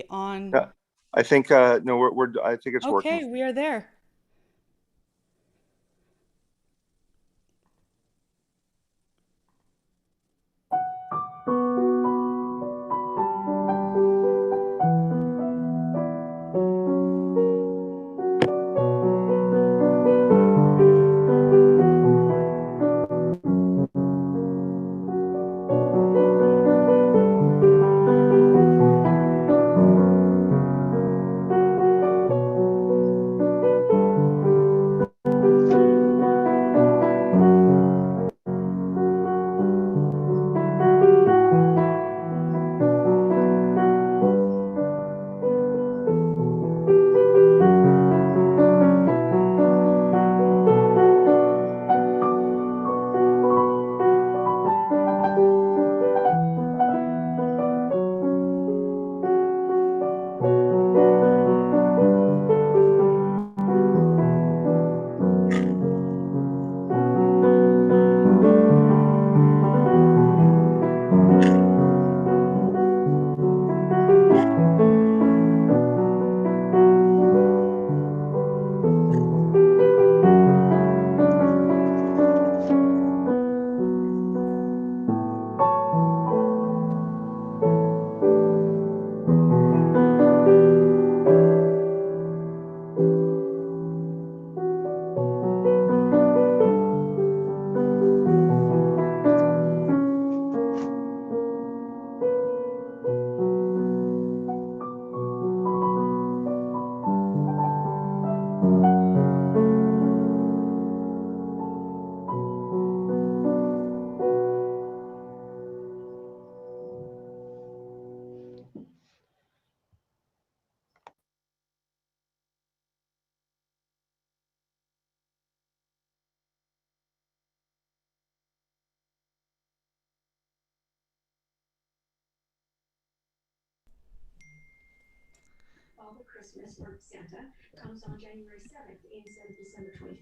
On. Yeah, I think no, I think it's working. Okay, we are there.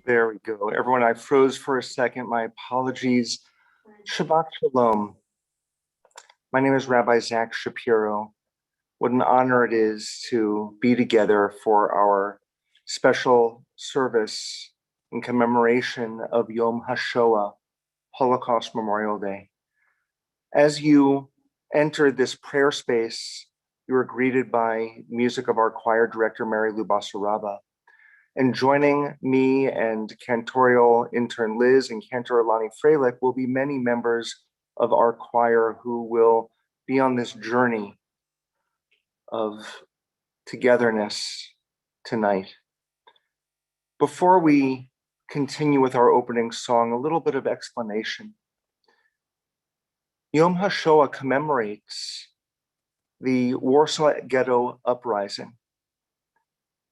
There we go. Everyone, I froze for a second. My apologies. Shabbat Shalom. My name is Rabbi Zach Shapiro. What an honor it is to be together for our special service in commemoration of Yom HaShoah, Holocaust Memorial Day. As you entered this prayer space, you were greeted by music of our choir director, Mary Lou Basaraba. And joining me and cantorial intern Liz and cantor Lonnie Freilich will be many members of our choir who will be on this journey of togetherness tonight. Before we continue with our opening song, a little bit of explanation. Yom HaShoah commemorates the Warsaw Ghetto Uprising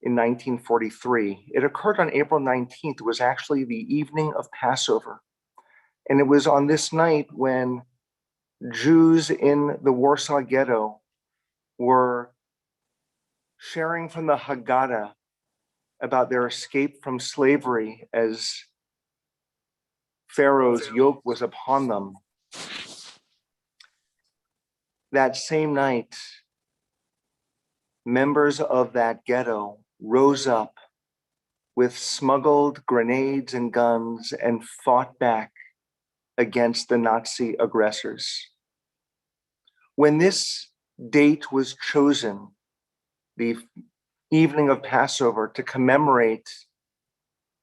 in 1943. It occurred on April 19th. It was actually the evening of Passover. And it was on this night when Jews in the Warsaw Ghetto were sharing from the Haggadah about their escape from slavery as Pharaoh's yoke was upon them. That same night, members of that ghetto rose up with smuggled grenades and guns and fought back against the Nazi aggressors. When this date was chosen, the evening of Passover, to commemorate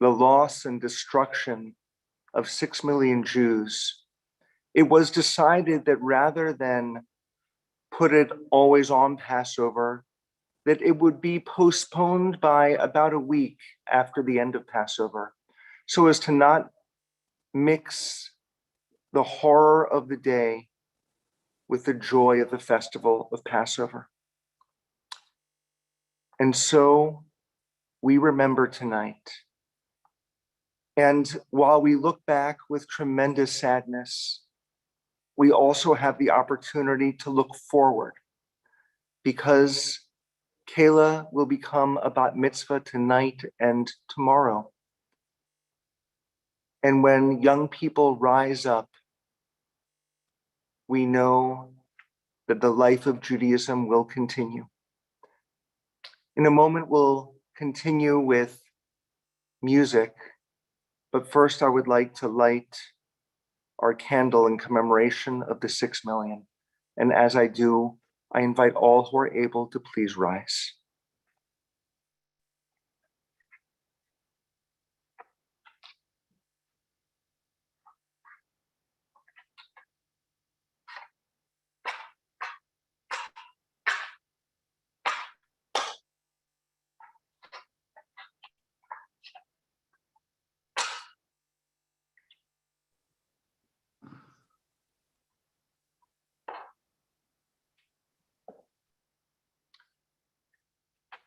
the loss and destruction of 6 million Jews, it was decided that rather than put it always on Passover, that it would be postponed by about a week after the end of Passover, so as to not mix the horror of the day with the joy of the festival of Passover. And so we remember tonight. And while we look back with tremendous sadness, we also have the opportunity to look forward, because Kayla will become a bat mitzvah tonight and tomorrow. And when young people rise up, we know that the life of Judaism will continue. In a moment, we'll continue with music, but first I would like to light our candle in commemoration of the 6 million. And as I do, I invite all who are able to please rise.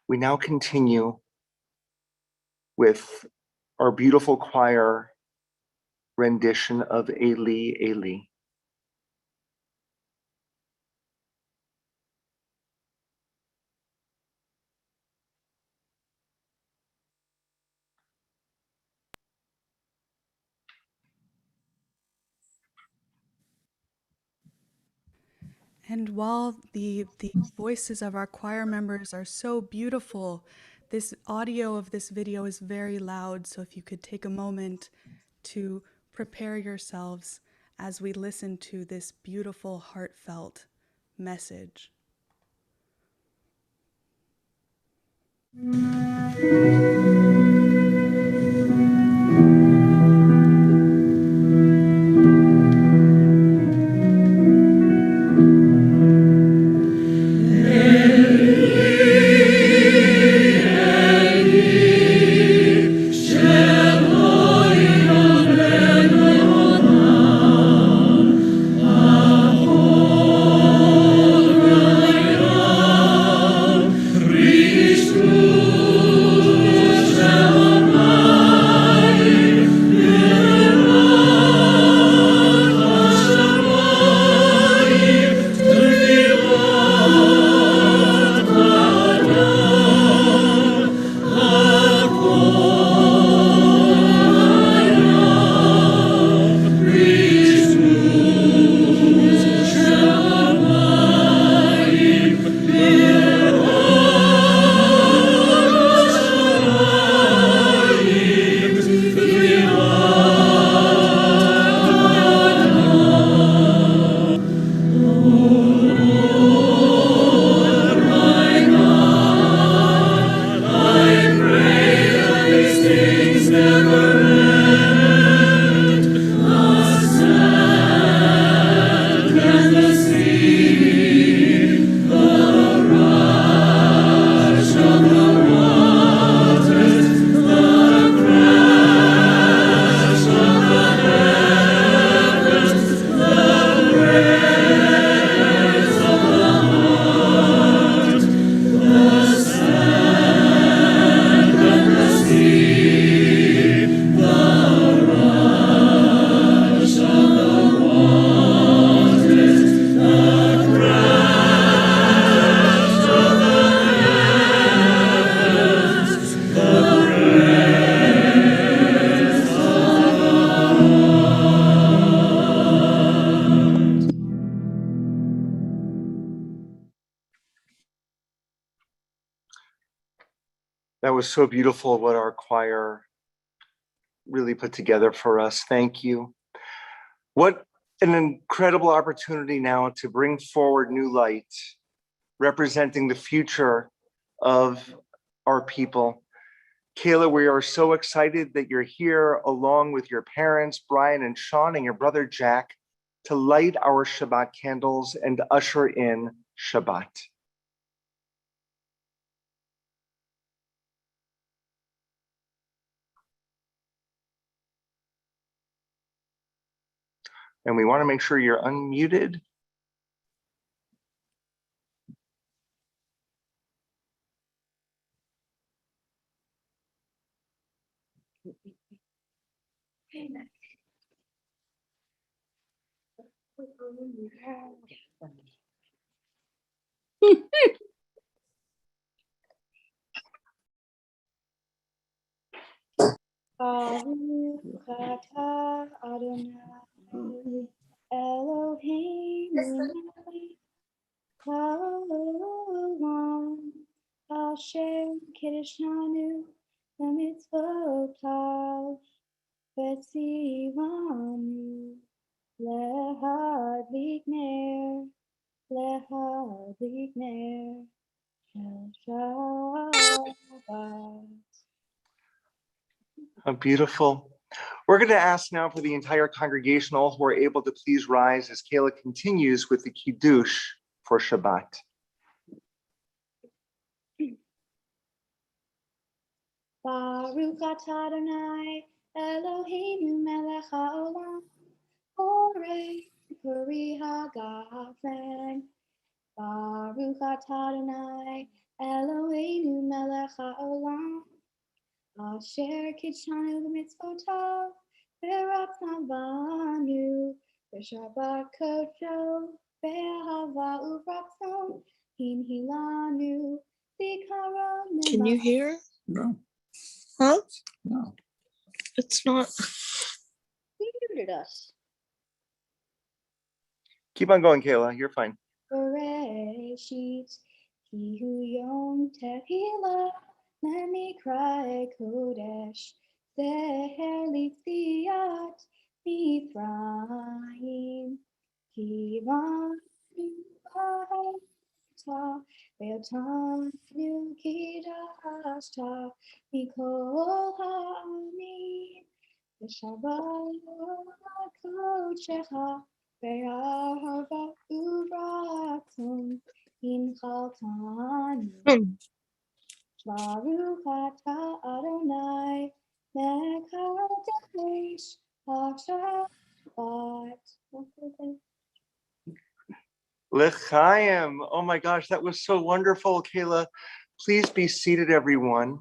We now continue with our beautiful choir rendition of Eli, Eli. And while the voices of our choir members are so beautiful, this audio of this video is very loud. So if you could take a moment to prepare yourselves as we listen to this beautiful, heartfelt message. That was so beautiful what our choir really put together for us. Thank you. What an incredible opportunity now to bring forward new light, representing the future of our people. Kayla, we are so excited that you're here along with your parents, Brian and Sean, and your brother Jack, to light our Shabbat candles and usher in Shabbat. And we want to make sure you're unmuted. Baruch atah Adonai Eloheinu melech haolam asher Kirishanu, the mitzvotav, Betzivanu, Lehadlik ner, Shel Shabbat. How beautiful. We're going to ask now for the entire congregation, all who are able to please rise as Kayla continues with the Kiddush for Shabbat. Baruch atah Adonai, Eloheinu melech haolam, borei peri hagafen. Baruch atah Adonai, Eloheinu melech haolam, asher kitshanu b'mitzvotav, v'ratzon banu, v'shabbat kodsho, v'ahava uvratzon, hinhilanu, zikaron Can you hear? No, Huh? no. It's not. He muted us. Keep on going, Kayla. You're fine. Bereshit, Ki hu yom tehillah, let me cry kodesh, zeher litziat Mitzrayim, ki vanu b'ha'ata, ve'otanu kidashta, mikol ha'amin, v'shabbat kodesh. Be'ahava uvratzon hinchaltanu. Baruch atah Adonai mekadesh HaShabbat. L'chaim. Oh my gosh, that was so wonderful, Kayla. Please be seated, everyone.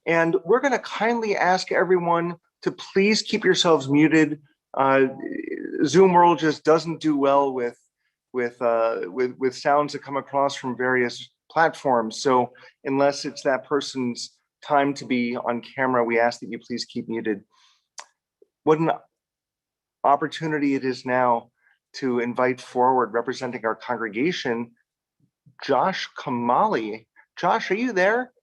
And we're going to kindly ask everyone to please keep yourselves muted. Zoom World just doesn't do well with sounds that come across from various platforms. So unless it's that person's time to be on camera, we ask that you please keep muted. What an opportunity it is now to invite forward, representing our congregation, Josh Kamali. Josh, are you there?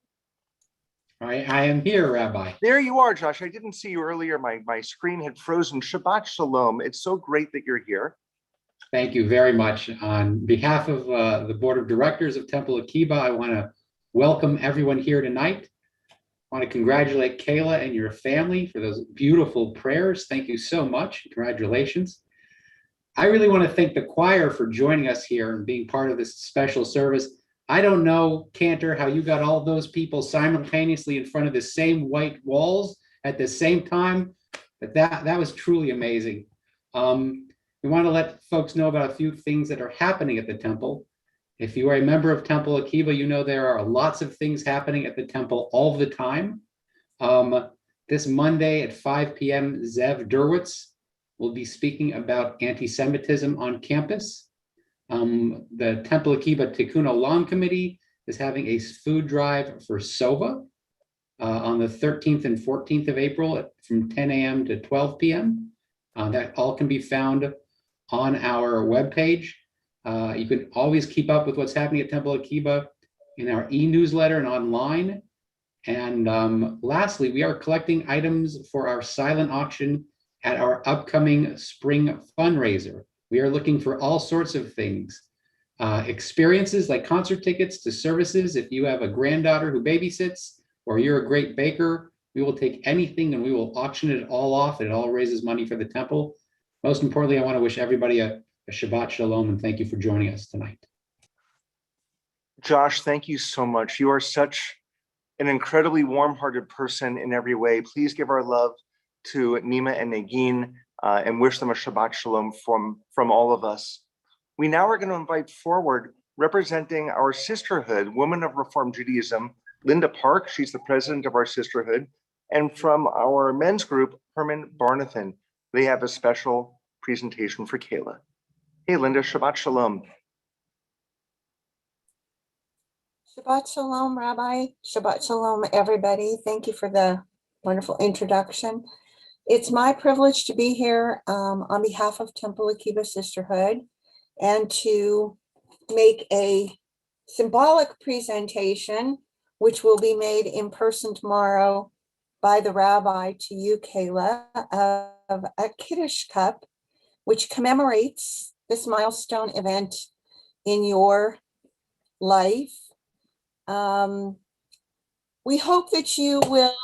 I am here, Rabbi. There you are, Josh. I didn't see you earlier. My screen had frozen. Shabbat Shalom. It's so great that you're here. Thank you very much. On behalf of the Board of Directors of Temple Akiba, I want to welcome everyone here tonight. I want to congratulate Kayla and your family for those beautiful prayers. Thank you so much. Congratulations. I really want to thank the choir for joining us here and being part of this special service. I don't know, Cantor, how you got all those people simultaneously in front of the same white walls at the same time, but that was truly amazing. We want to let folks know about a few things that are happening at the temple. If you are a member of Temple Akiba, you know there are lots of things happening at the temple all the time. This Monday at 5 p.m., Zev Derwitz will be speaking about anti-Semitism on campus. The Temple Akiba Tikkun Olam Committee is having a food drive for Sova on the 13th and 14th of April from 10 a.m. to 12 p.m. That all can be found on our webpage. You can always keep up with what's happening at Temple Akiba in our e-newsletter and online. And lastly, we are collecting items for our silent auction at our upcoming spring fundraiser. We are looking for all sorts of things, experiences like concert tickets to services. If you have a granddaughter who babysits, or you're a great baker, we will take anything and we will auction it all off. It all raises money for the temple. Most importantly, I want to wish everybody a Shabbat Shalom and thank you for joining us tonight. Josh, thank you so much. You are such an incredibly warm-hearted person in every way. Please give our love to Nima and Nagin and wish them a Shabbat Shalom from all of us. We now are going to invite forward, representing our sisterhood, Women of Reform Judaism, Linda Park. She's the president of our sisterhood. And from our men's group, Herman Barnathan. They have a special presentation for Kayla. Hey, Linda, Shabbat Shalom. Shabbat Shalom, Rabbi. Shabbat Shalom, everybody. Thank you for the wonderful introduction. It's my privilege to be here on behalf of Temple Akiba Sisterhood and to make a symbolic presentation which will be made in person tomorrow by the rabbi to you, Kayla, of a Kiddush Cup, which commemorates this milestone event in your life. We hope that you will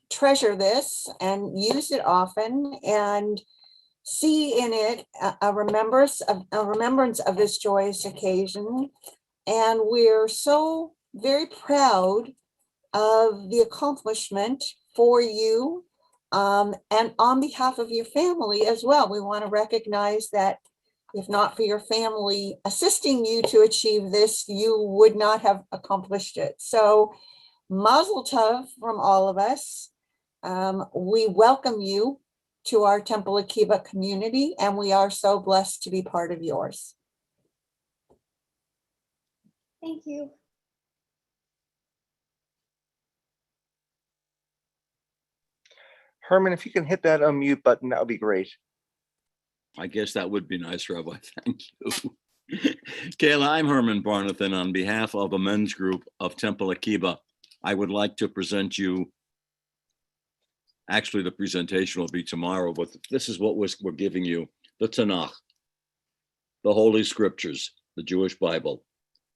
treasure this and use it often and see in it a remembrance of this joyous occasion. And we're so very proud of the accomplishment for you, and on behalf of your family as well. We want to recognize that if not for your family assisting you to achieve this, you would not have accomplished it. So Mazel Tov from all of us. We welcome you to our Temple Akiba community, and we are so blessed to be part of yours. Thank you. Herman, if you can hit that unmute button, that would be great. I guess that would be nice, Rabbi. Thank you. Kayla, I'm Herman Barnathan. On behalf of a men's group of Temple Akiba, I would like to present you. Actually, the presentation will be tomorrow, but this is what we're giving you: the Tanakh, the Holy Scriptures, the Jewish Bible,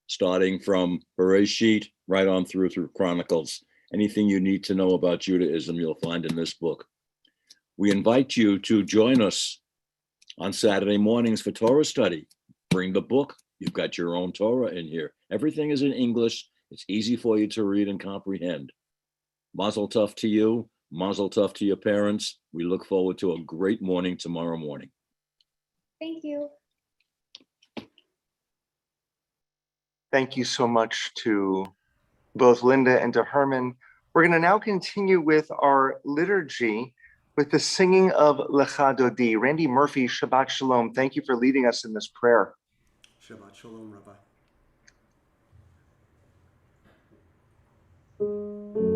starting from Bereshit right on through Chronicles. Anything you need to know about Judaism, you'll find in this book. We invite you to join us on Saturday mornings for Torah study. Bring the book. You've got your own Torah in here. Everything is in English. It's easy for you to read and comprehend. Mazel tov to you. Mazel tov to your parents. We look forward to a great morning tomorrow morning. Thank you. Thank you so much to both Linda and to Herman. We're going to now continue with our liturgy with the singing of Lecha Dodi. Randy Murphy, Shabbat Shalom. Thank you for leading us in this prayer. Shabbat Shalom, Rabbi. Lecha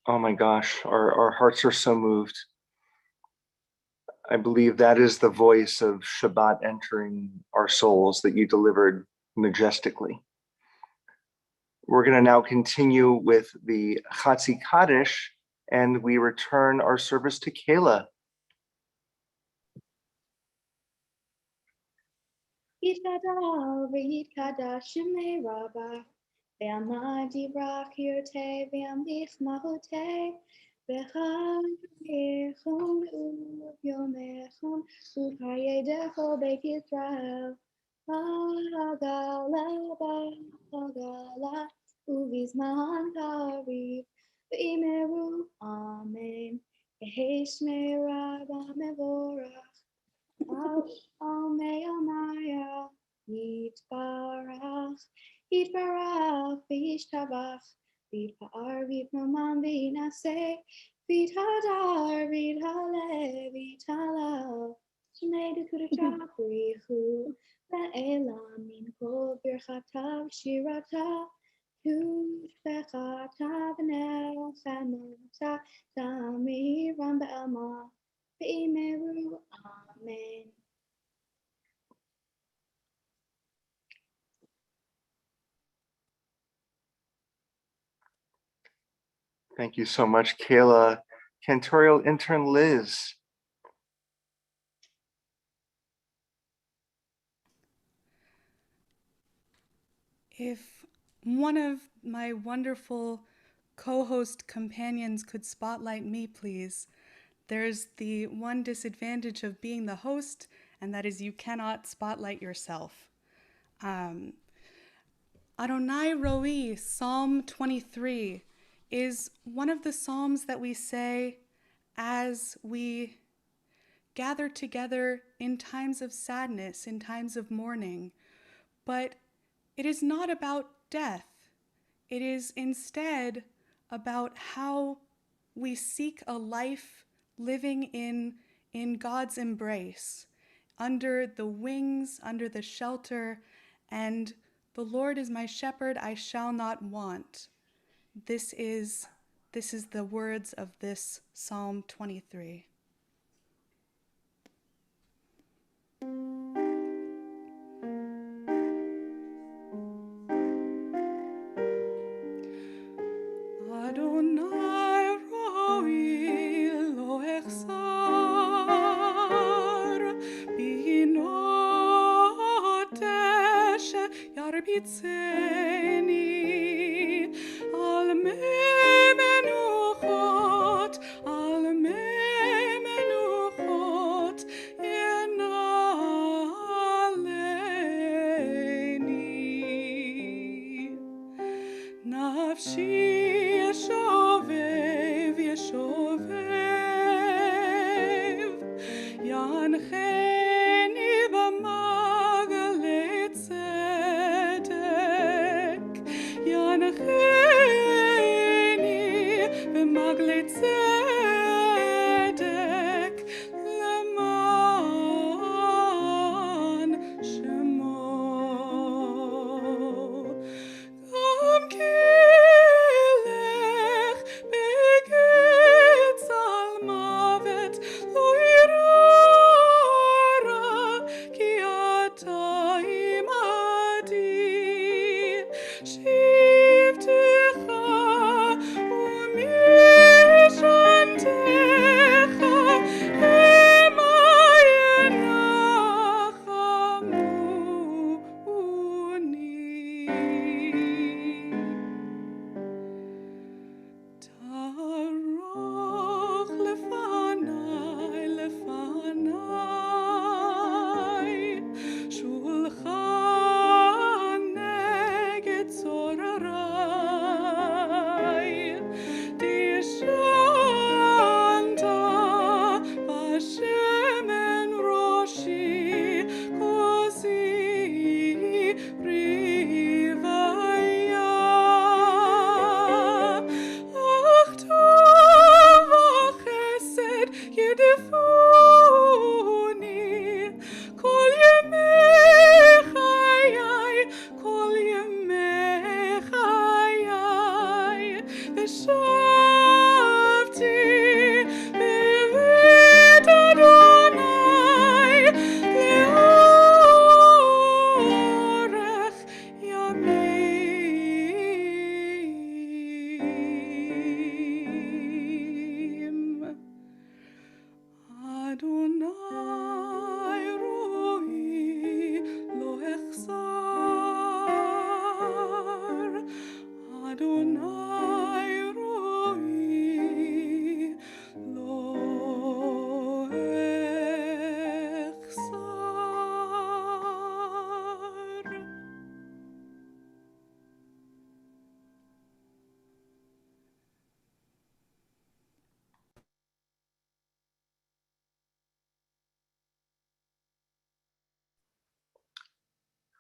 Oh my gosh, our hearts are so moved. I believe that is the voice of Shabbat entering our souls that you delivered majestically. We're going to now continue with the Chatzi Kaddish, and we return our service to Kayla. Yitkadal v'yitkadash shemei Rabbah, ve'amad yibrach yirteh ve'amlich mahoteh, v'chag yechon u'yomechon u'chayedecho beit Yisrael, ha'agala ba'agala u'vizman kariv, ve'imeru amen, Yehei shmei Rabbah mevorach. Maya Yitbarach Yitbarach Vishtabach Vipar Vipnaman Vinase Vitadar Vitale Vitala Shmei Kurata Brihu Ve'elam Min Kol Birchatav Shirata Tushbechata V'nel Chamota Tamiram Be'alma Ve'imeru Amen. Thank you so much, Kayla. Cantorial intern Liz. If one of my wonderful co-host companions could spotlight me, please. There's the one disadvantage of being the host, and that is you cannot spotlight yourself. Adonai Roi, Psalm 23, is one of the psalms that we say as we gather together in times of sadness, in times of mourning. But it is not about death. It is instead about how we seek a life living in God's embrace, under the wings, under the shelter, and the Lord is my shepherd, I shall not want. This is the words of this Psalm 23. Adonai roi lo echsar binotesh yarbitzeni al me menuchot yenaleni nafshi shovet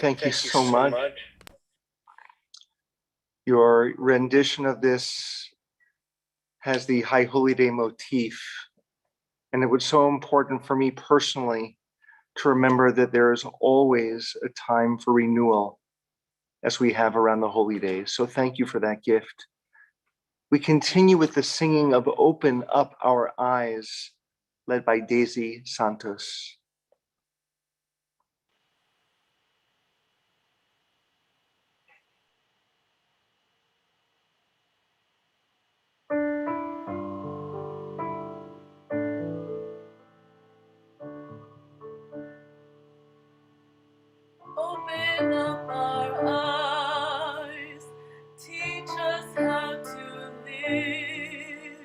thank you so much. Your rendition of this has the High Holy Day motif. And it was so important for me personally to remember that there is always a time for renewal as we have around the holy days. So thank you for that gift. We continue with the singing of Open Up Our Eyes, led by Daisy Santos. Open up our eyes, teach us how to live.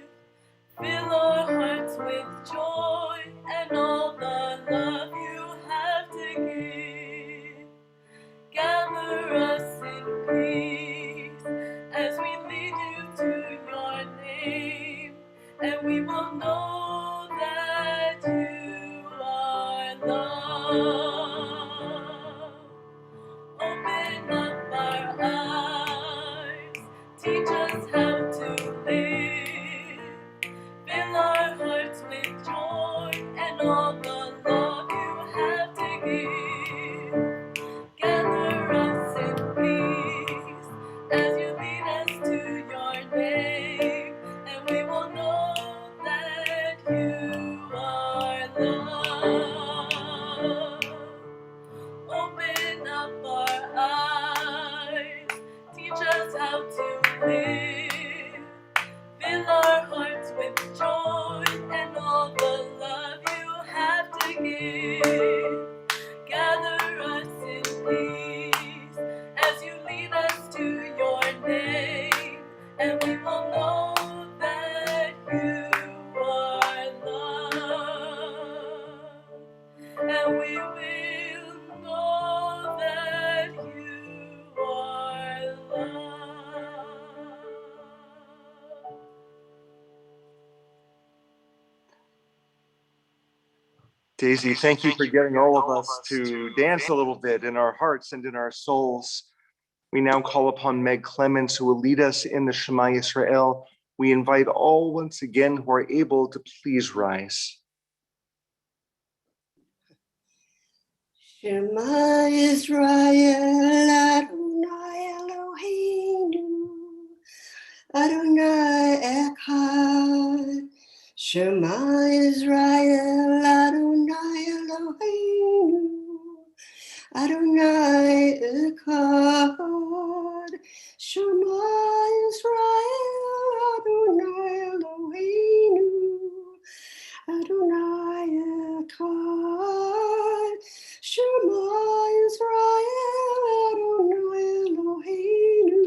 Fill our hearts with joy and all the love you have to give. Gather us in peace as we lead you to your name, and we will know that you are love. Open up our eyes, teach us how to live. Fill our hearts with joy and all the love you have to give. Gather us in peace as you lead us to your name, and we will know that you are love. Open up our eyes, teach us how to live. Fill our hearts with joy and all the love you have to give. Gather us in peace as you lead us to your name, and we will know that you are love. And we will know that you are love. Daisy, thank you for getting all of us to dance a little bit in our hearts and in our souls. We now call upon Meg Clements, who will lead us in the Shema Yisrael. We invite all once again who are able to please rise. Shema Yisrael, Adonai Eloheinu, Adonai Echad. Shema Yisrael, Adonai Eloheinu, Adonai Echad. Shema Yisrael, Adonai Eloheinu, Adonai Echad. Shema Yisrael, Adonai Eloheinu,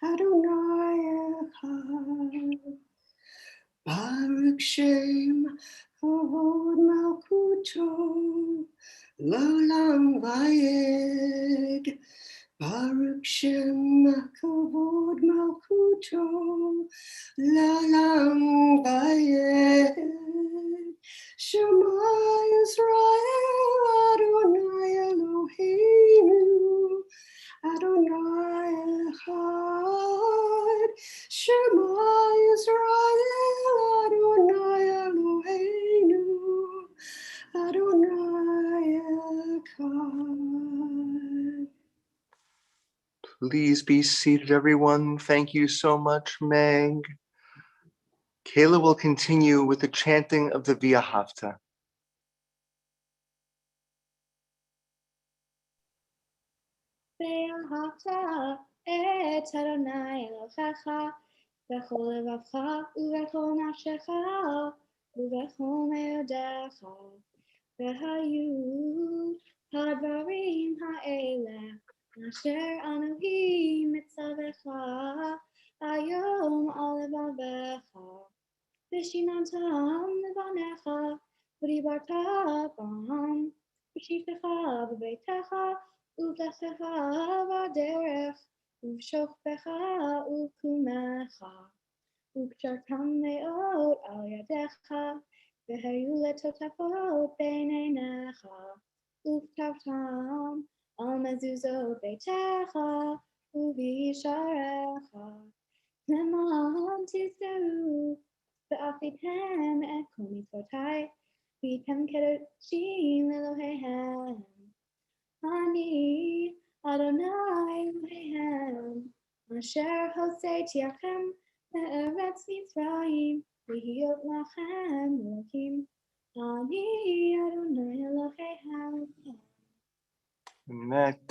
Adonai Echad. Baruch Shem, Kavod Malkuto, L'olam Vayed. Baruch Shem, Kavod Malkuto, L'olam Vayed. Shema Yisrael, Adonai Eloheinu, Adonai Echad. Shema Yisrael, Adonai Eloheinu, Adonai Echad. Please be seated, everyone. Thank you so much, Meg. Kayla will continue with the chanting of the Via Hafta. ואהבת את אדוני אלוהיך בכל לבבך ובכל נפשך ובכל מאודיך. והיו הדברים האלה אשר אנוכי מצווך היום על לבבך, ושיננתם לבניך ודיברת בם בשבתך בביתך ובלכתך בדרך ובשוכבך ובקומך, וקשרתם מאוד על ידיך, והיו לטוטפות בין עיניך, וכתבתם על מזוזות ביתך ובישעריך, למען תזכרו ואפיתם את כל מצוותיי, והייתם קדושים לאלוהיהם. אני אדוני אלוהיהם, אשר הוצאתיכם מארץ מצרים, להיות לכם אלוהים. אני אדוני אלוהיהם. Met.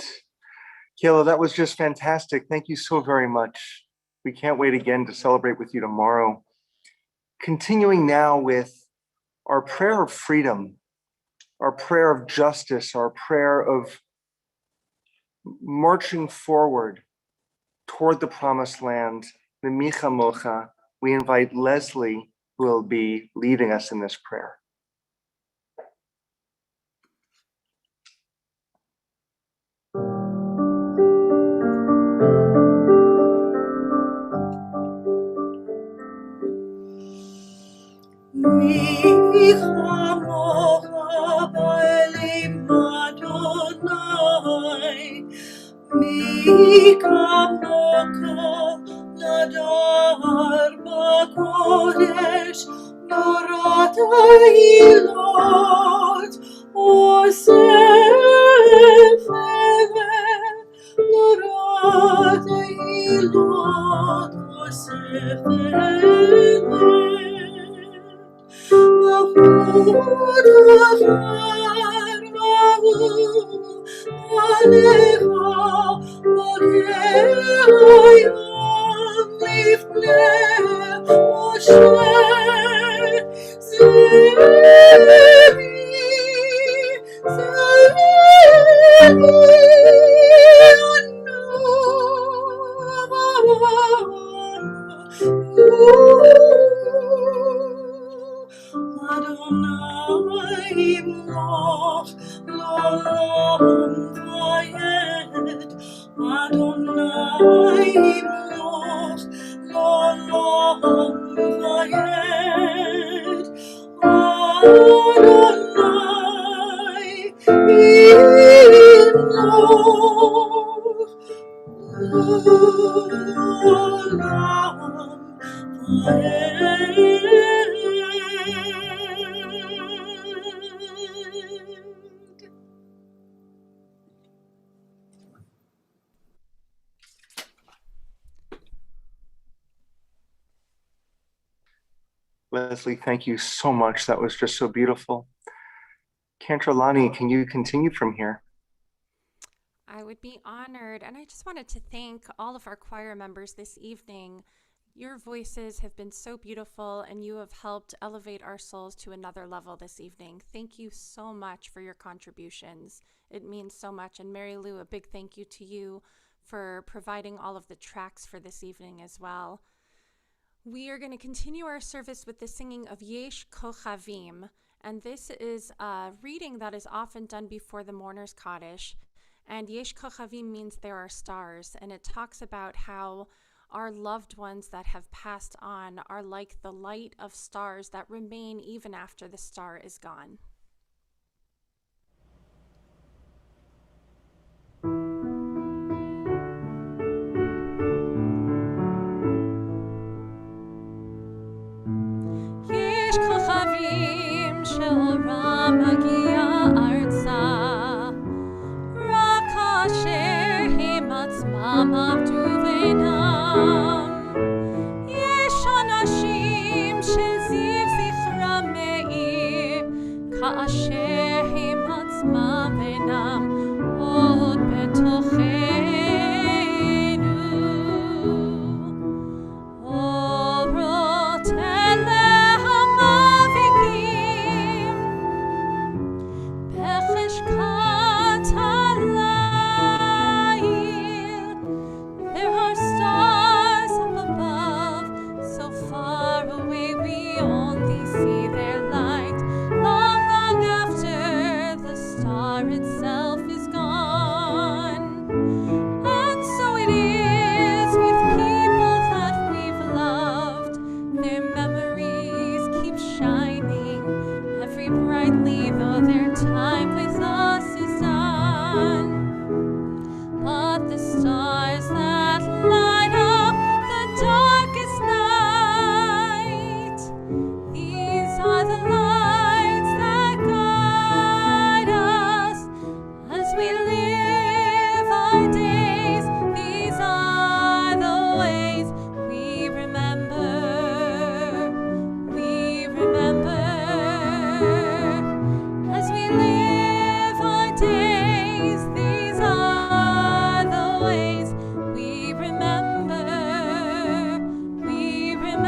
Kayla, that was just fantastic. Thank you so very much. We can't wait again to celebrate with you tomorrow. Continuing now with our prayer of freedom, our prayer of justice, our prayer of marching forward toward the promised land, the Micha Mocha. We invite Leslie, who will be leading us in this prayer. מי כמוך נדר בקודש, נורת העילות אוסף אבן, נורת העילות אוסף אבן. mahmud afar mahmud alecha magayom lifnei Moshe zevi Adonai Imloch L'olam Vayed Adonai Imloch L'olam Vayed Adonai Imloch L'olam Vayed. Leslie, thank you so much. That was just so beautiful. Kantralani, can you continue from here? I would be honored. And I just wanted to thank all of our choir members this evening. Your voices have been so beautiful, and you have helped elevate our souls to another level this evening. Thank you so much for your contributions. It means so much. And Mary Lou, a big thank you to you for providing all of the tracks for this evening as well. We are going to continue our service with the singing of Yesh Kochavim, and this is a reading that is often done before the mourner's Kaddish. And Yesh Kochavim means there are stars, and it talks about how our loved ones that have passed on are like the light of stars that remain even after the star is gone. יש כוכבים שאורם מגיע ארצה, רק כאשר הם עצמם עבדו בינם. יש אנשים שזיו זכרם מאיר, כאשר הם עצמם בינם עוד בתוכנו. After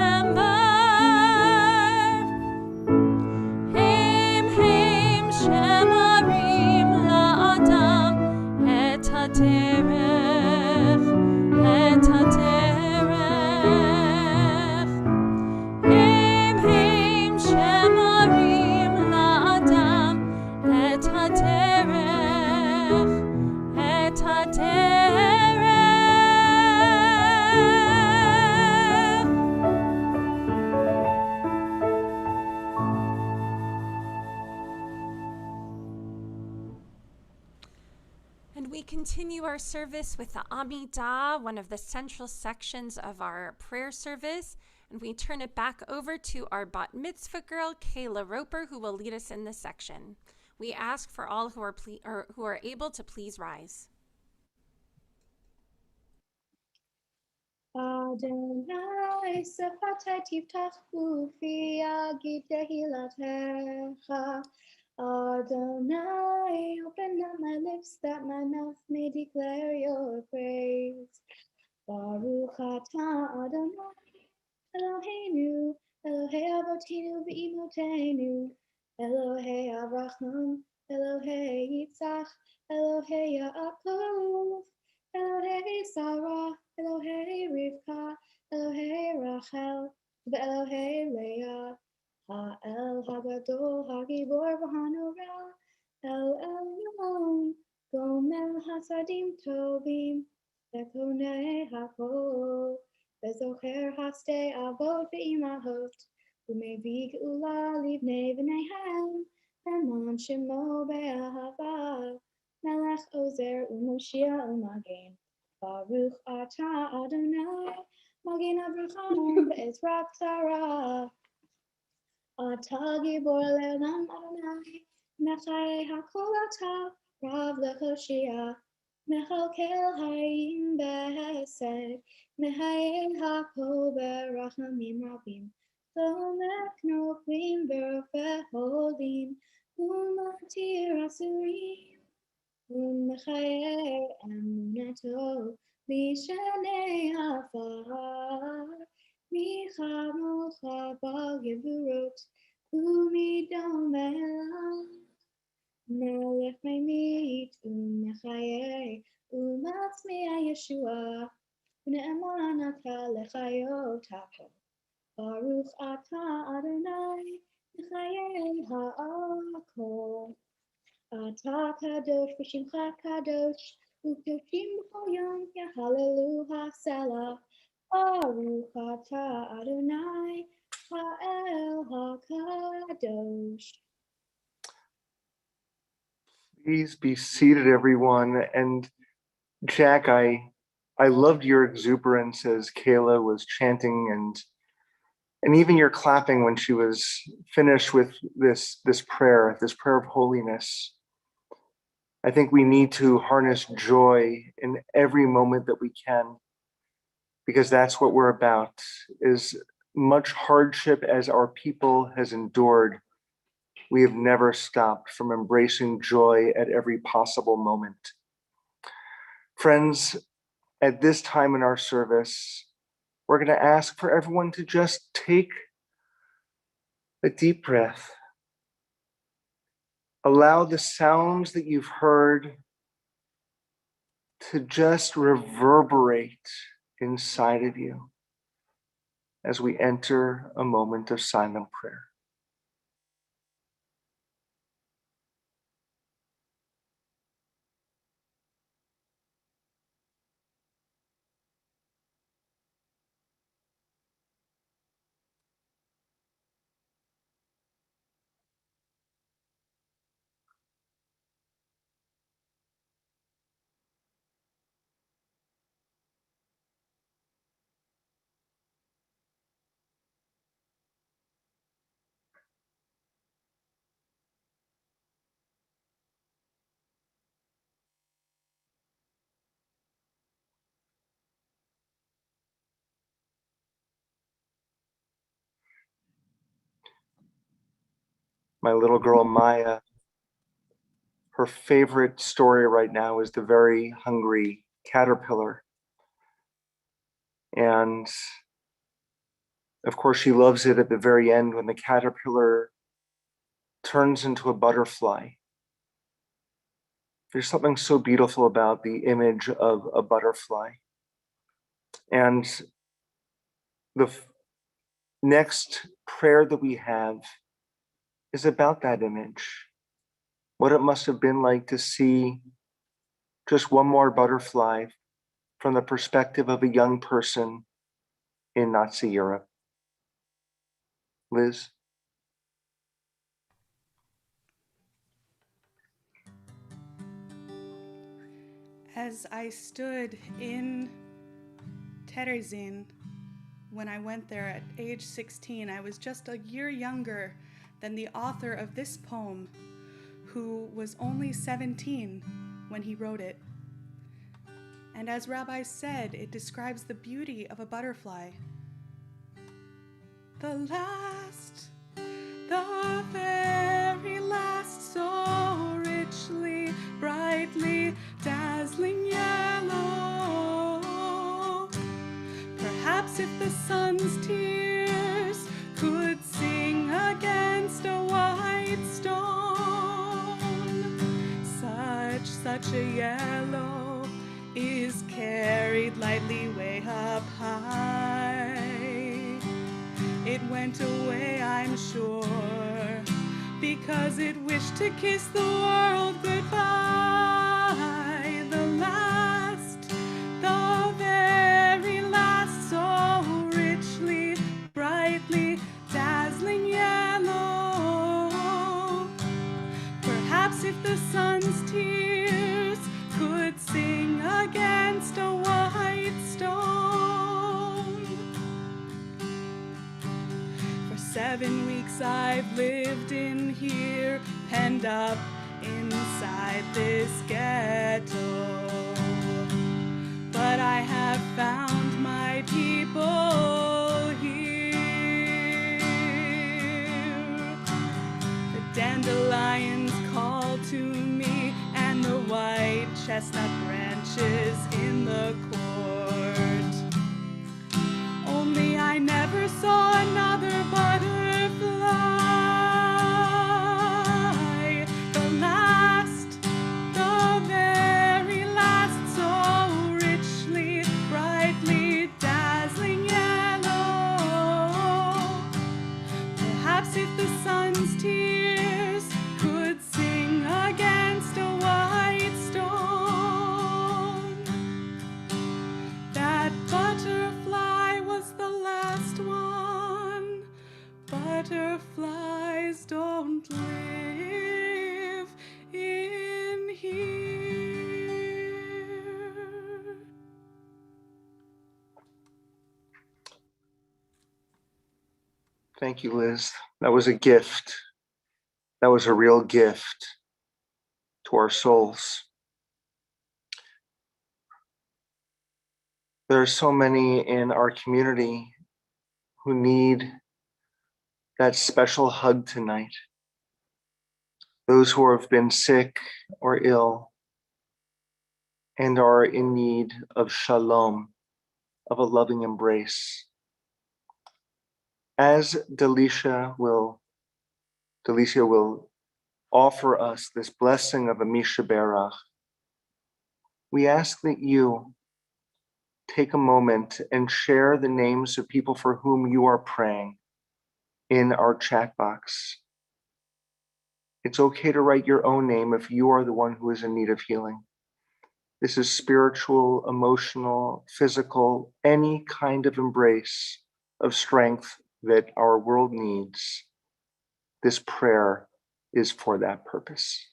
remember. Haim, haim, shemarim la'adam et haderech, et haderech. Haim, haim, shemarim la'adam et haderech, et haderech. And we continue our service with the Amidah, one of the central sections of our prayer service. And we turn it back over to our bat mitzvah girl, Kayla Roper, who will lead us in this section. We ask for all who are able to please rise. Adonai, Sefatai Tiftach Ufi Agid Tehilatecha. Adonai, open up my lips that my mouth may declare your praise. Baruch atah Adonai, Eloheinu, Elohei Avotinu v'imotenu, Elohei Avraham, Elohei Yitzchak, Elohei Yaakov, Elohei Sarah, Elohei Rivka, Elohei Rachel, Elohei Leah, Ha'el Hagadol, Hagibor v'Hanora, El Elyon, Gomel Hasadim Tovim, Ekonei Hakol, Bezocher Haste Avot ve'imahot, Umevi Geula Livnei v'neihem, Hermon Shemo be'ahava, Melech Ozer u'Moshia u'Magen, Baruch atah Adonai, Magen Avraham ve'Ezrat Sarah, Atah Gibor le'olam Adonai, Mechai hakol atah, Rav le'choshia, Mechalkel hayim behesed, Mehayel hakol berachamim rabim, Somek noflim verofeh holim, Umatir asurim, Umechayer emunato, Lishanei afar, Michamocha bal gevurot, Umidom elam, Melech Meimit, Umechayer, Umatzmiah Yeshua, Ne'eman atah lechayot hakel. Baruch atah Adonai, Mechayel ha'akol. Atah kadosh v'shimcha kadosh, u'kedoshim b'chol yom, Yahalelu ha'selah. Baruch atah Adonai, ha'el ha'kadosh. Please be seated, everyone. And Jack, I loved your exuberance as Kayla was chanting, and even your clapping when she was finished with this prayer of holiness. I think we need to harness joy in every moment that we can, because that's what we're about. As much hardship as our people has endured, we have never stopped from embracing joy at every possible moment. Friends, at this time in our service, we're going to ask for everyone to just take a deep breath. Allow the sounds that you've heard to just reverberate inside of you as we enter a moment of silent prayer. My little girl, Maya, her favorite story right now is the very hungry caterpillar. And Of course, she loves it at the very end when the caterpillar turns into a butterfly. There's something so beautiful about the image of a butterfly. And the next prayer that we have is about that image. What it must have been like to see just one more butterfly from the perspective of a young person in Nazi Europe. Liz? As I stood in Terezin, when I went there at age 16, I was just a year younger than the author of this poem, who was only 17 when he wrote it. And as Rabbi said, it describes the beauty of a butterfly. The very last, so richly, brightly, dazzling yellow. Perhaps if the sun's tears could sing against a white stone, such a yellow is carried lightly way up high. It went away, I'm sure, because it wished to kiss the world goodbye. The very last, so richly, brightly, dazzling yellow. Perhaps if the sun's tears could sing against a white stone. For 7 weeks I've lived in here, penned up inside this ghetto. But I have found my people here. The dandelions call to me, and the white chestnut branches in the court. Only I never saw another butterfly. The very last, so richly, brightly, dazzling yellow. Perhaps if the sun's tears could sing against a white stone, that butterfly was the last one. Butterflies don't live in here. Thank you, Liz. That was a gift. That was a real gift to our souls. There are so many in our community who need that special hug tonight. Those who have been sick or ill and are in need of shalom, of a loving embrace. As Delicia will offer us this blessing of a Misha Berach, we ask that you take a moment and share the names of people for whom you are praying in our chat box. It's okay to write your own name if you are the one who is in need of healing. This is spiritual, emotional, physical, any kind of embrace of strength that our world needs. This prayer is for that purpose.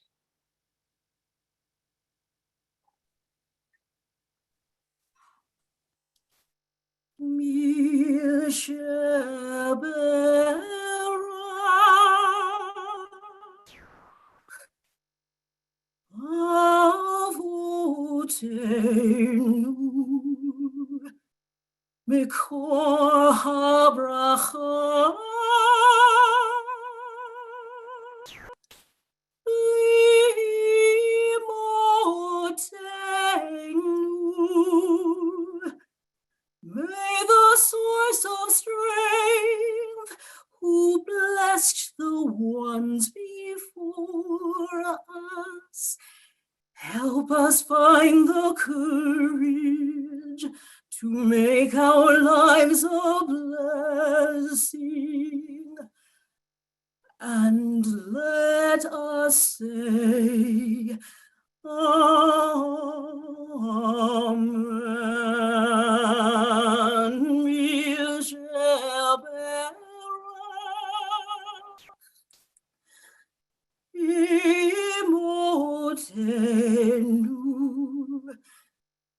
מקור הברכה לאמותינו. May the source of strength blessed the ones before us. Help us find the courage to make our lives a blessing. And let us say, Amen. Imotenu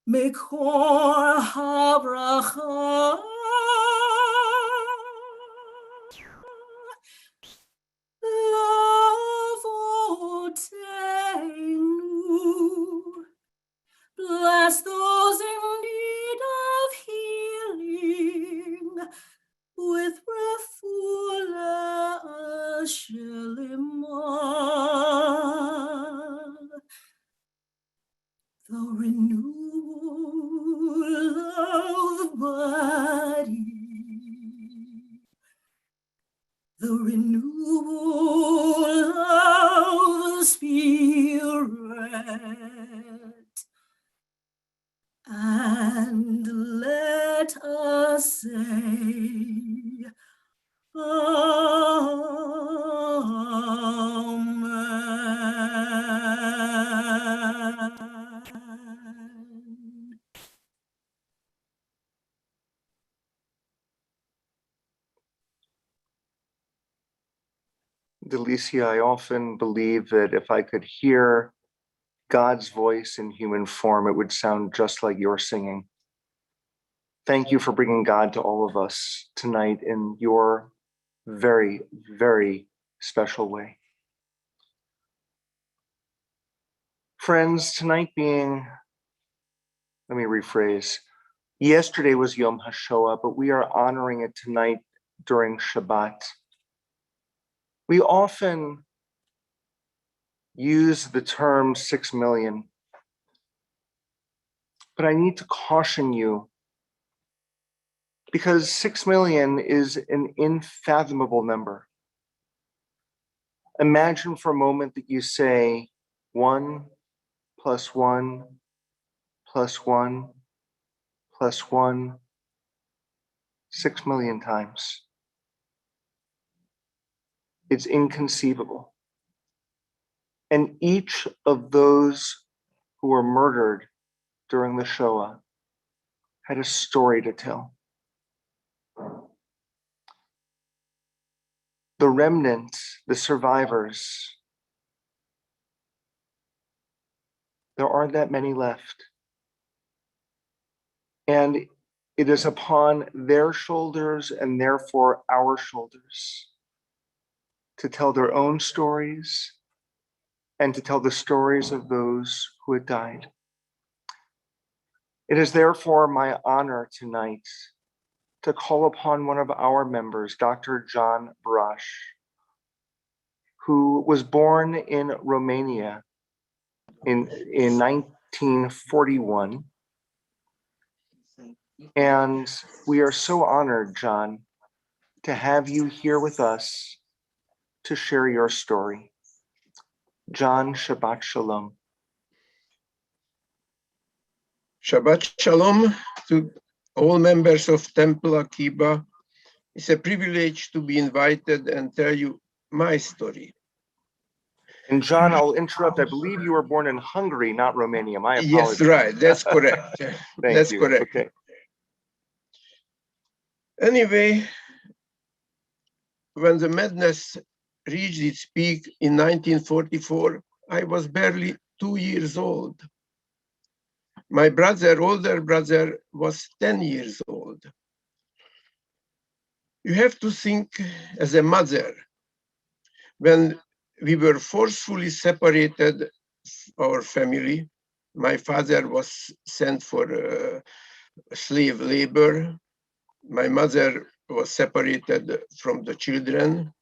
Mekor habracha Lavotenu. Bless those in need of healing with refuah shelema. The renewal of the body, the renewal of the spirit, and let us say, Amen. Delicia, I often believe that if I could hear God's voice in human form, it would sound just like your singing. Thank you for bringing God to all of us tonight in your very, very special way. Friends, tonight being, let me rephrase, yesterday was Yom Hashoah, but we are honoring it tonight during Shabbat. We often use the term 6 million, but I need to caution you because 6 million is an unfathomable number. Imagine for a moment that you say 1 plus 1 plus 1 plus 1 6 million times. It's inconceivable. And each of those who were murdered during the Shoah had a story to tell. The remnant, the survivors, there aren't that many left. And it is upon their shoulders and therefore our shoulders to tell their own stories and to tell the stories of those who had died. It is therefore my honor tonight to call upon one of our members, Dr. John Brash, who was born in Romania in 1941. And we are so honored, John, to have you here with us to share your story. John, Shabbat Shalom. Shabbat Shalom to all members of Temple Akiba. It's a privilege to be invited and tell you my story. And John, I'll interrupt. I believe you were born in Hungary, not Romania. My apologies. Yes, right. That's correct. That's you. correct. Okay. Anyway, when the madness reached its peak in 1944, I was barely 2 years old. My older brother, was 10 years old. You have to think as a mother, when we were forcefully separated, our family, my father was sent for slave labor. My mother was separated from the children.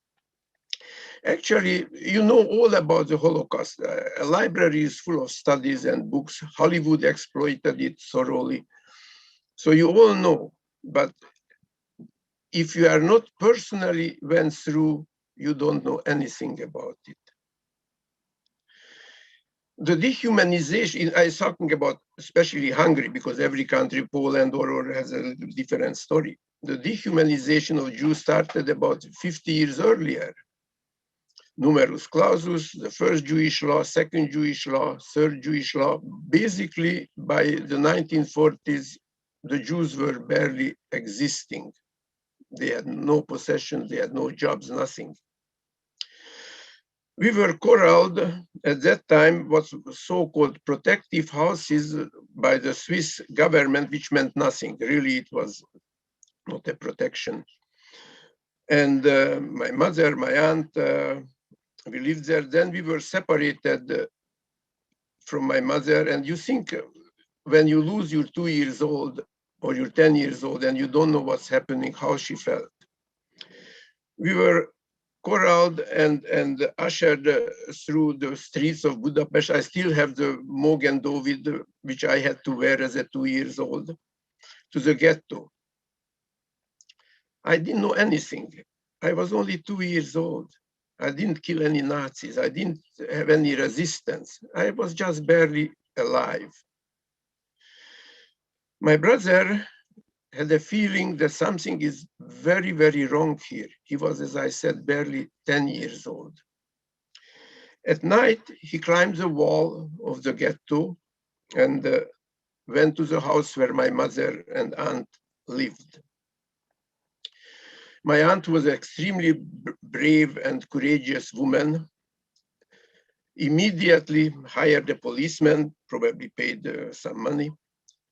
Actually, you know all about the Holocaust. A library is full of studies and books. Hollywood exploited it thoroughly. So you all know, but if you are not personally went through, you don't know anything about it. The dehumanization, I was talking about especially Hungary, because every country, Poland or has a different story. The dehumanization of Jews started about 50 years earlier. Numerus clausus, the first Jewish law, second Jewish law, third Jewish law. Basically, by the 1940s, the Jews were barely existing. They had no possessions, they had no jobs, nothing. We were corralled at that time, what so-called protective houses by the Swiss government, which meant nothing. Really, it was not a protection. And my mother, my aunt, we lived there. Then we were separated from my mother. And you think when you lose your 2 years old or you're 10 years old and you don't know what's happening, how she felt. We were corralled and ushered through the streets of Budapest. I still have the Mogen Dovid, which I had to wear as a 2 years old, to the ghetto. I didn't know anything. I was only 2 years old. I didn't kill any Nazis. I didn't have any resistance. I was just barely alive. My brother had a feeling that something is very, very wrong here. He was, as I said, barely 10 years old. At night, he climbed the wall of the ghetto and went to the house where my mother and aunt lived. My aunt was an extremely brave and courageous woman. Immediately hired a policeman, probably paid some money,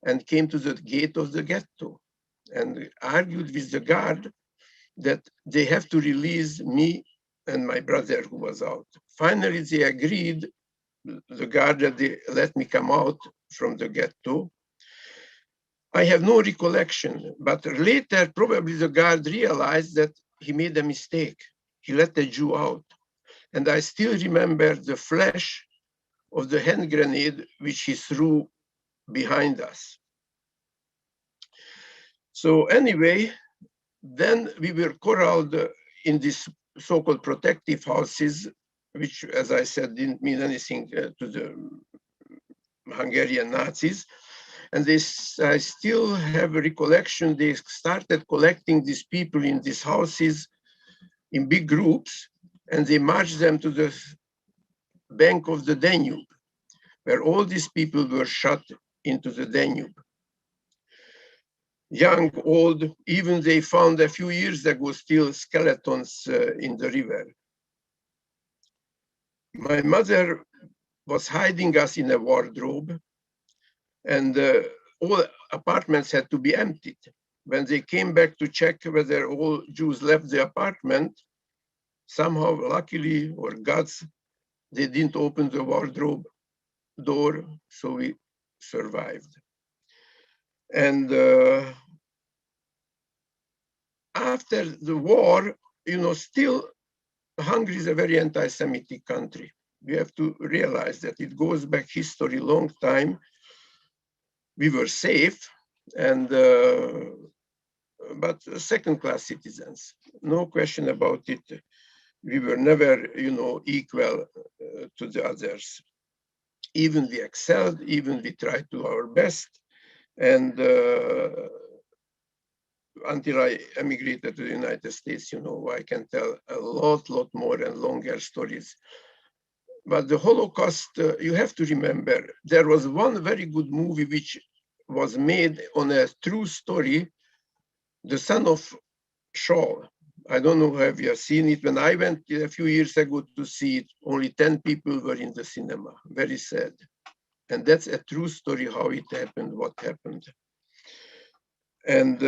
and came to the gate of the ghetto and argued with the guard that they have to release me and my brother who was out. Finally, they agreed, the guard, that they let me come out from the ghetto. I have no recollection, but later probably the guard realized that he made a mistake. He let the Jew out. And I still remember the flash of the hand grenade which he threw behind us. So anyway, then we were corralled in these so-called protective houses, which, as I said, didn't mean anything to the Hungarian Nazis. And this, I still have a recollection, they started collecting these people in these houses in big groups, and they marched them to the bank of the Danube, where all these people were shot into the Danube. Young, old, even they found a few years ago still skeletons in the river. My mother was hiding us in a wardrobe, and all apartments had to be emptied. When they came back to check whether all Jews left the apartment, somehow, luckily, or gods, they didn't open the wardrobe door, so we survived. And after the war, you know, still Hungary is a very anti-Semitic country. We have to realize that it goes back history long time. We were safe, and but second-class citizens, no question about it. We were never, you know, equal to the others. Even we excelled, even we tried to our best, and until I emigrated to the United States, you know, I can tell a lot more and longer stories. But the Holocaust, you have to remember, there was one very good movie which was made on a true story, The Son of Shaw. I don't know if you have seen it. When I went a few years ago to see it, only 10 people were in the cinema. Very sad. And that's a true story, how it happened, what happened. And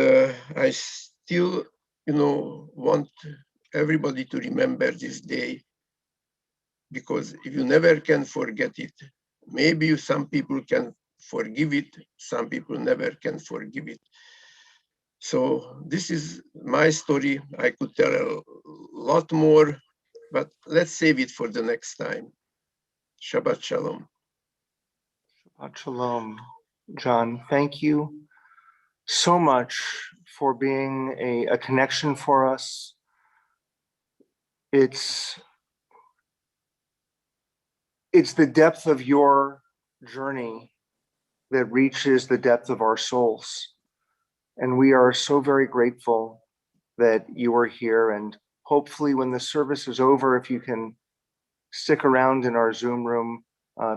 I still, you know, want everybody to remember this day, because if you never can forget it, maybe some people can forgive it, some people never can forgive it. So this is my story. I could tell a lot more, but let's save it for the next time. Shabbat Shalom. Shabbat Shalom. John, thank you so much for being a connection for us. It's the depth of your journey that reaches the depth of our souls. And we are so very grateful that you are here. And hopefully when the service is over, if you can stick around in our Zoom room,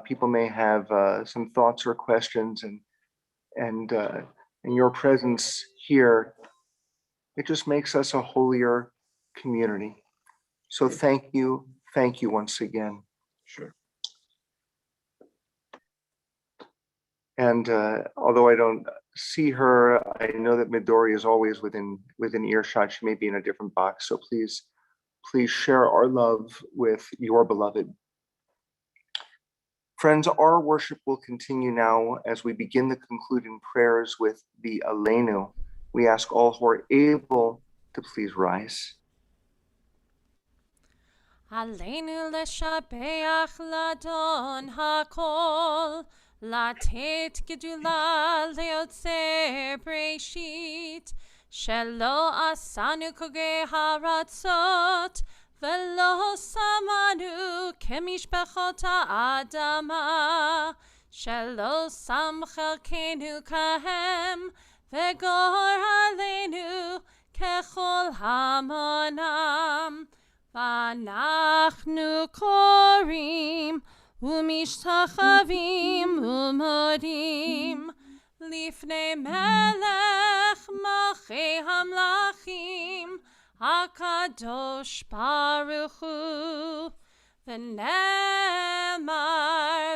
people may have some thoughts or questions, and in your presence here, it just makes us a holier community. So thank you once again. Sure. And although I don't see her, I know that Midori is always within earshot. She may be in a different box, so please share our love with your beloved. Friends, our worship will continue now as we begin the concluding prayers with the Aleinu. We ask all who are able to please rise. עלינו לשבח לאדון הכל, לתת גדולה ליוצר בראשית, שלא עשנו כוגי הרצות, ולא שמנו כמשפחות האדמה, שלא שם חלקנו כהם, וגור עלינו ככל המונם. ואנחנו קוראים ומשתחווים ומודים לפני מלך מלכי המלכים הקדוש ברוך הוא, ונאמר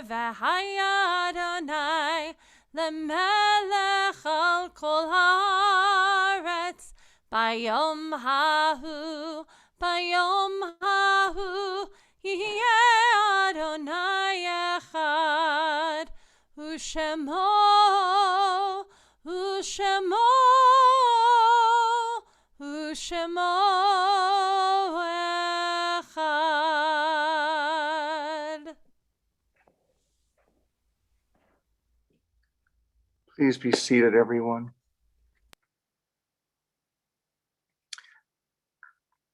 והיה אדוני למלך על כל הארץ ביום ההוא. ביום ההוא יהיה אדוני אחד, ושמו אחד. Please be seated, everyone.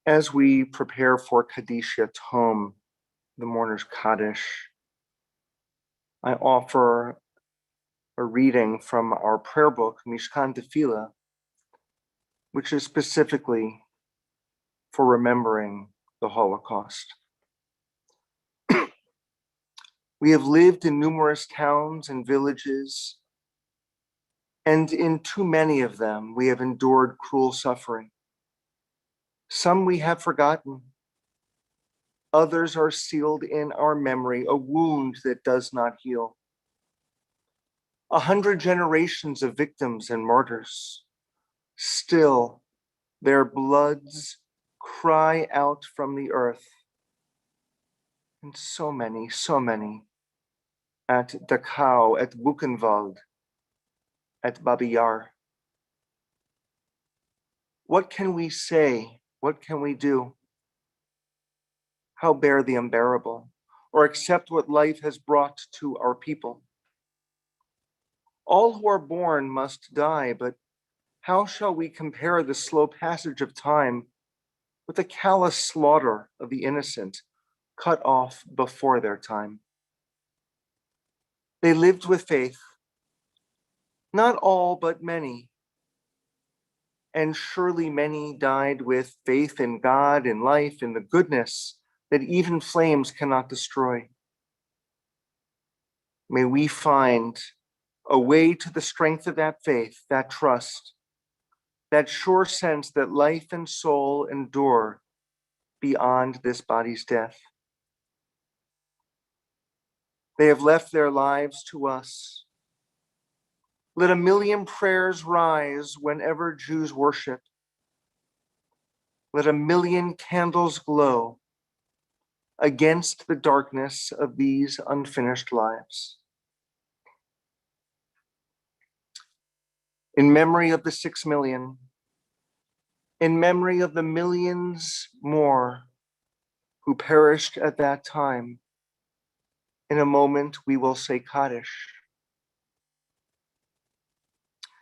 As we prepare for Kaddish Yatom, the mourner's Kaddish, I offer a reading from our prayer book, Mishkan Tefillah, which is specifically for remembering the Holocaust. We have lived in numerous towns and villages, and in too many of them, we have endured cruel suffering. Some we have forgotten. Others are sealed in our memory, a wound that does not heal. 100 generations of victims and martyrs. Still, their bloods cry out from the earth. And so many at Dachau, at Buchenwald, at Babi Yar. What can we say? What can we do? How bear the unbearable, or accept what life has brought to our people? All who are born must die, but how shall we compare the slow passage of time with the callous slaughter of the innocent, cut off before their time? They lived with faith, not all, but many. And surely many died with faith in God, in life, in the goodness that even flames cannot destroy. May we find a way to the strength of that faith, that trust, that sure sense that life and soul endure beyond this body's death. They have left their lives to us. Let a million prayers rise whenever Jews worship. Let a million candles glow against the darkness of these unfinished lives. In memory of the 6 million, in memory of the millions more who perished at that time, in a moment we will say Kaddish.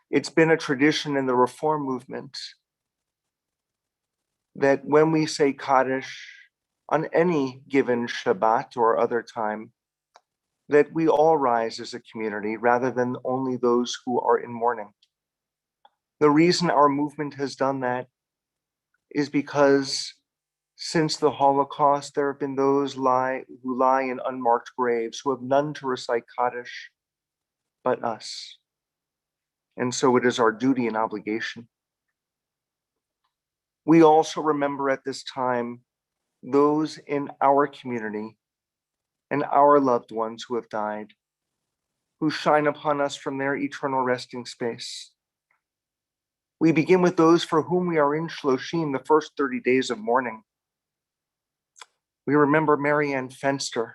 It's been a tradition in the Reform movement that when we say Kaddish, on any given Shabbat or other time, that we all rise as a community rather than only those who are in mourning. The reason our movement has done that is because since the Holocaust, there have been those who lie in unmarked graves, who have none to recite Kaddish but us. And so it is our duty and obligation. We also remember at this time those in our community and our loved ones who have died, who shine upon us from their eternal resting space. We begin with those for whom we are in Shloshim, the first 30 days of mourning. We remember Marianne Fenster.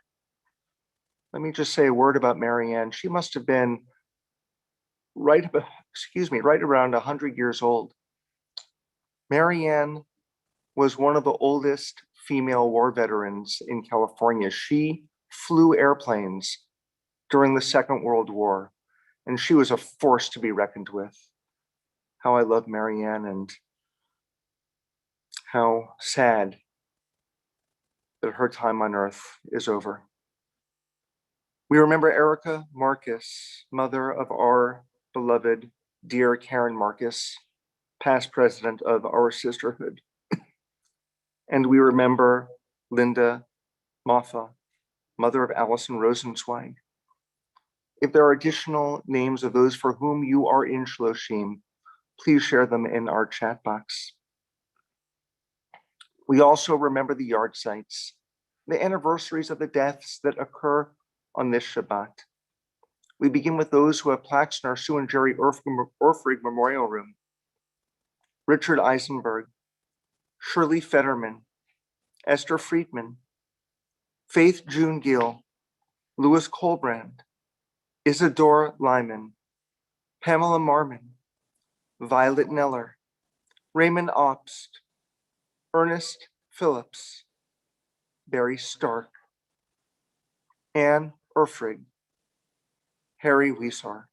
Let me just say a word about Marianne. She must have been right around 100 years old. Marianne was one of the oldest female war veterans in California. She flew airplanes during the Second World War, and she was a force to be reckoned with. How I love Marianne, and how sad that her time on earth is over. We remember Erica Marcus, mother of our beloved, dear Karen Marcus, past president of our sisterhood. And we remember Linda Motha, mother of Allison Rosenzweig. If there are additional names of those for whom you are in Shloshim, please share them in our chat box. We also remember the yard sites, the anniversaries of the deaths that occur on this Shabbat. We begin with those who have plaques in our Sue and Jerry Orfrig Memorial Room. Richard Eisenberg, Shirley Fetterman, Esther Friedman, Faith June Gill, Louis Colbrand, Isadore Lyman, Pamela Marmon, Violet Neller, Raymond Obst, Ernest Phillips, Barry Stark, Anne Erfrig, Harry Wiesar.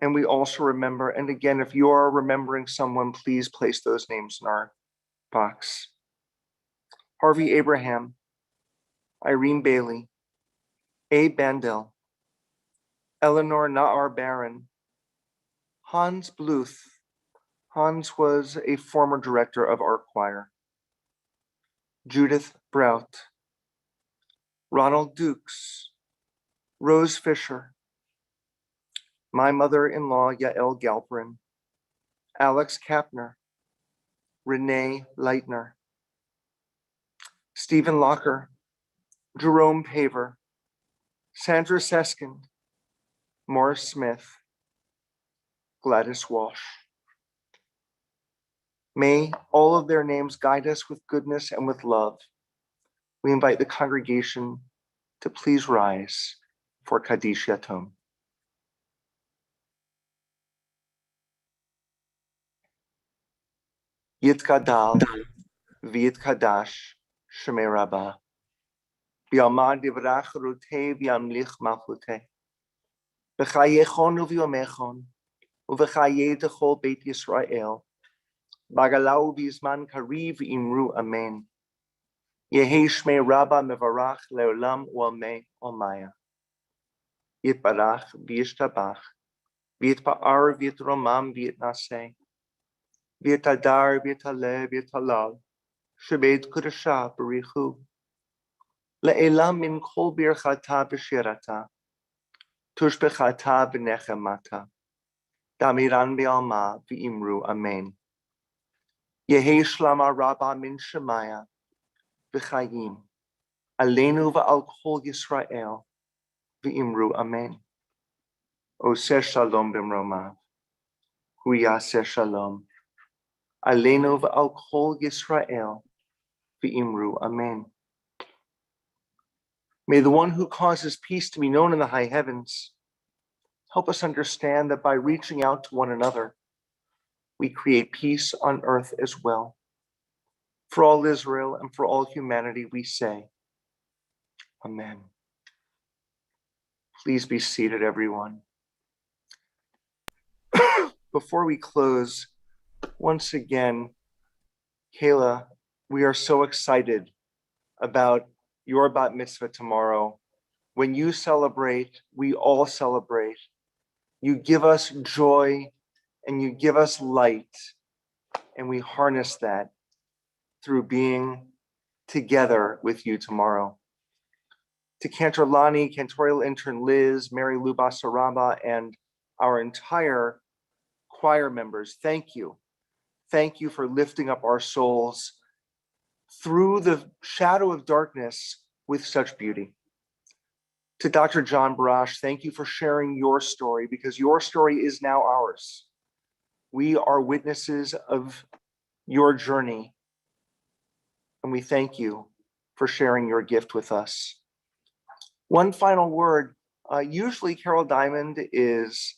And we also remember, and again, if you are remembering someone, please place those names in our box. Harvey Abraham, Irene Bailey, Abe Bandel, Eleanor Naar Barron, Hans Bluth. Hans was a former director of our choir. Judith Brout, Ronald Dukes, Rose Fisher, my mother-in-law, Yael Galperin, Alex Kapner, Renee Leitner, Stephen Locker, Jerome Paver, Sandra Seskind, Morris Smith, Gladys Walsh. May all of their names guide us with goodness and with love. We invite the congregation to please rise for Kaddish Yatom. Yitkadal v'yitkadash Shemei Rabbah. B'yamad divrach rutei v'yamlich malchutei. B'chayechon u'v'yomechon u'v'chayei d'chol Beit Yisrael. Bagalau v'yizman kariv v'imru amen. Yehi Shmei Rabbah mevarach le'olam u'amei omaya. Yitbarach v'yishtabach v'yitpa'ar v'yitromam v'yitnaseh. V'yitadar v'yitaleh v'yitalal. Shebeit Kudashah Barichu. Le'elam min kol birchata b'shirata. Tushbechata b'nechemata. Damiran b'alma v'imru amen. Yehi shlama rabba min shemaya v'chayim. Aleinu v'al kol Yisrael v'imru amen. Oseh shalom b'mromav. Hu yaseh shalom. Aleinu v'al kol Yisrael v'imru amen. May the one who causes peace to be known in the high heavens help us understand that by reaching out to one another, we create peace on earth as well. For all Israel and for all humanity, we say, Amen. Please be seated, everyone. Before we close, once again, Kayla we are so excited about your bat mitzvah tomorrow. When you celebrate, we all celebrate. You give us joy and you give us light, and we harness that through being together with you tomorrow. To Cantor Lonnie, Cantorial Intern Liz, Mary Lou Basaraba, and our entire choir members, thank you. Thank you for lifting up our souls through the shadow of darkness with such beauty. To Dr. John Barash, thank you for sharing your story, because your story is now ours. We are witnesses of your journey, and we thank you for sharing your gift with us. One final word. Usually Carol Diamond is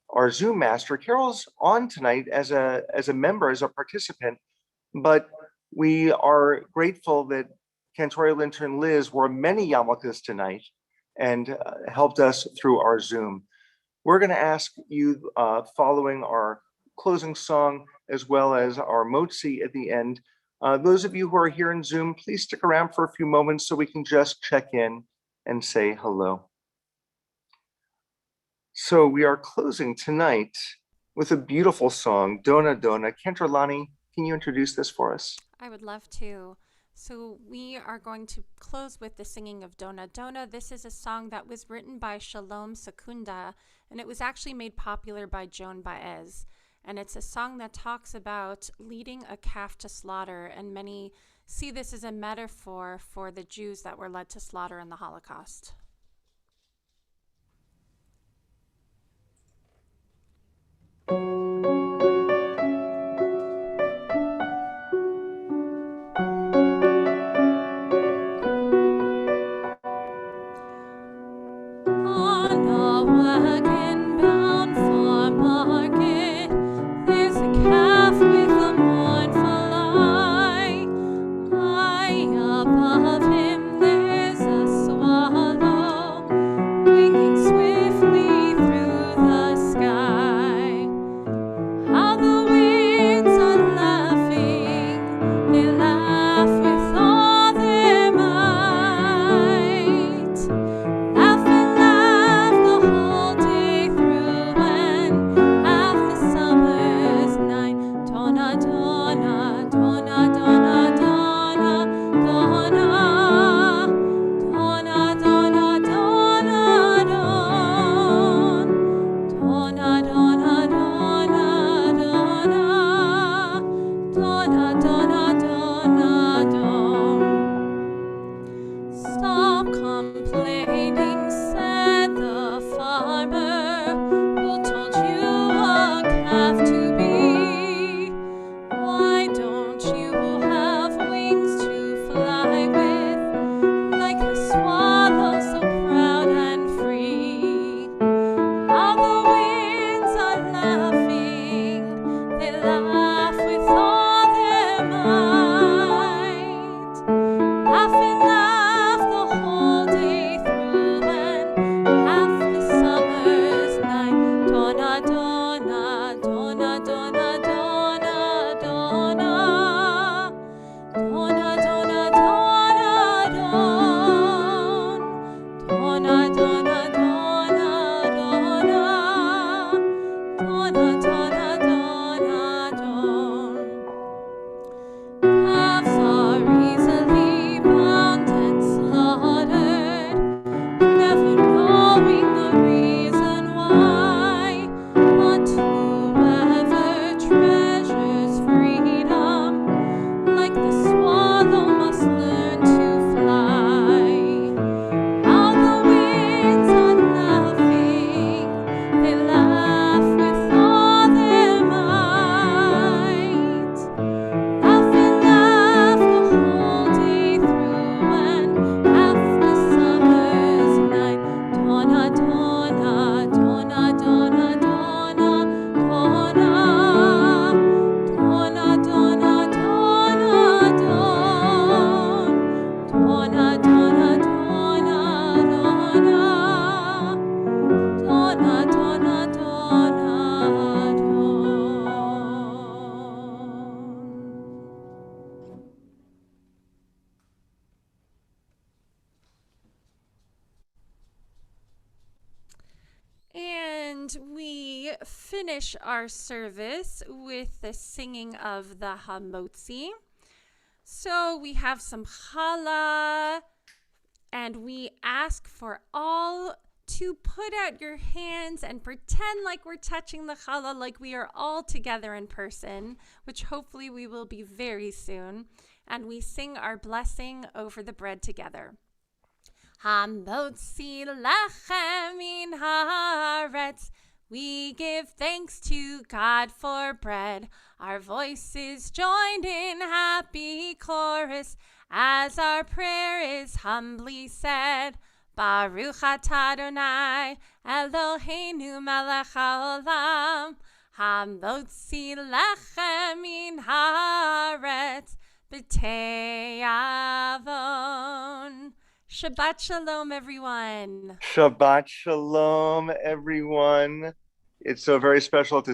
our Zoom master. Carol's on tonight as a member, as a participant, but we are grateful that Cantorial Intern Liz wore many yarmulkes tonight and helped us through our Zoom. We're going to ask you, following our closing song, as well as our motzi at the end, those of you who are here in Zoom, please stick around for a few moments so we can just check in and say hello. So we are closing tonight with a beautiful song, Dona Dona. Cantor Lonnie, can you introduce this for us? I would love to. So we are going to close with the singing of Dona Dona. This is a song that was written by Shalom Secunda, and it was actually made popular by Joan Baez. And it's a song that talks about leading a calf to slaughter, and many see this as a metaphor for the Jews that were led to slaughter in the Holocaust. On a wagon bound for market, there's a calf with a mournful eye. High above him there's a swallow, winging swiftly through the sky. finish our service with the singing of the Hamotzi. So we have some challah, and we ask for all to put out your hands and pretend like we're touching the challah, like we are all together in person, which hopefully we will be very soon. And we sing our blessing over the bread together. Hamotzi lechem min haaretz. We give thanks to God for bread. Our voices joined in happy chorus as our prayer is humbly said. Baruch atah Adonai Eloheinu melech haolam, hamotzi lechem min haaretz b'tei avon. Shabbat shalom, everyone. Shabbat shalom, everyone. It's so very special to